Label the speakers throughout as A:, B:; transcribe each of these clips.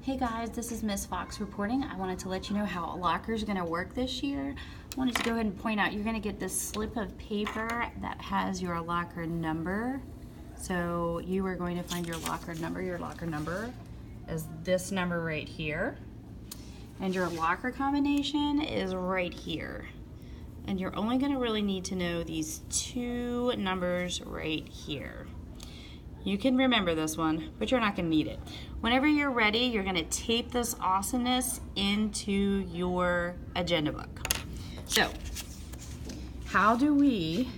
A: Hey guys, this is Miss Fox reporting. I wanted to let you know how lockers are going to work this year. I wanted to go ahead and point out you're going to get this slip of paper that has your locker number. So you are going to find your locker number. Your locker number is this number right here. And your locker combination is right here. And you're only going to really need to know these two numbers right here. You can remember this one, but you're not going to need it. Whenever you're ready, you're going to tape this awesomeness into your agenda book. So, how do we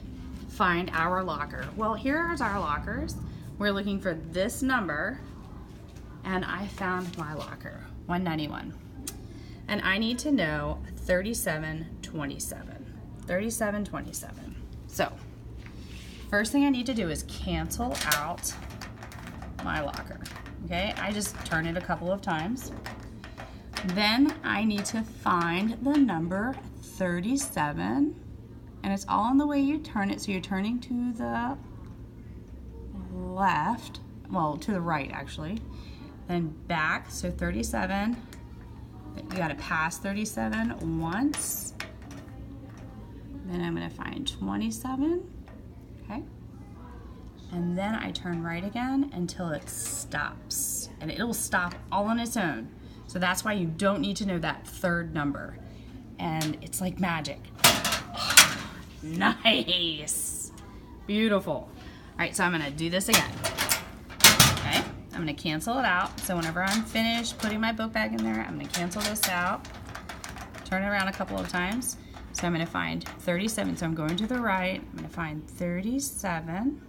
A: find our locker? Well, here's our lockers. We're looking for this number, and I found my locker, 191. And I need to know 3727. 3727. So, first thing I need to do is cancel out my locker. Okay, I just turn it a couple of times. Then I need to find the number 37, and it's all in the way you turn it. So you're turning to the left, well, to the right actually, then back. So 37, you got to pass 37 once. Then I'm going to find 27. Okay, and then I turn right again until it stops, and it'll stop all on its own. So that's why you don't need to know that third number, and it's like magic. Nice, beautiful. All right, so I'm gonna do this again. Okay, I'm gonna cancel it out. So whenever I'm finished putting my book bag in there, I'm gonna cancel this out, turn it around a couple of times. So I'm going to find 37, so I'm going to the right, I'm going to find 37,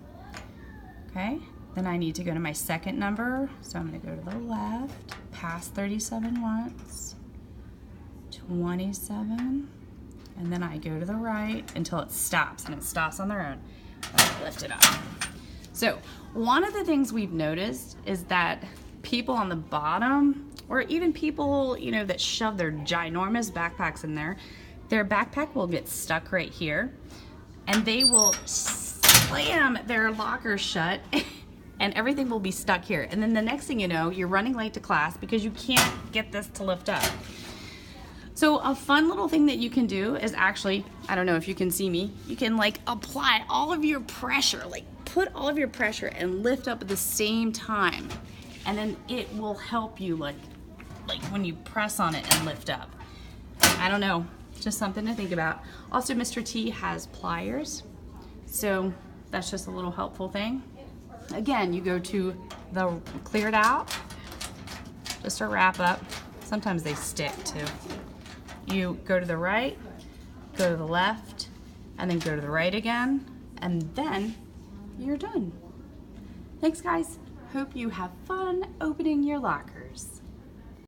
A: okay? Then I need to go to my second number, so I'm going to go to the left, pass 37 once, 27, and then I go to the right until it stops, and it stops on their own. I lift it up. So one of the things we've noticed is that people on the bottom, or even people, you know, that shove their ginormous backpacks in there, their backpack will get stuck right here, and they will slam their locker shut and everything will be stuck here. And then the next thing you know, you're running late to class because you can't get this to lift up. So a fun little thing that you can do is actually, I don't know if you can see me, you can like apply all of your pressure, like put all of your pressure and lift up at the same time. And then it will help you like when you press on it and lift up. I don't know. Just something to think about. Also, Mr. T has pliers, so that's just a little helpful thing. Again, you go to the cleared out, just a wrap up. Sometimes they stick too. You go to the right, go to the left, and then go to the right again, and then you're done. Thanks, guys. Hope you have fun opening your lockers.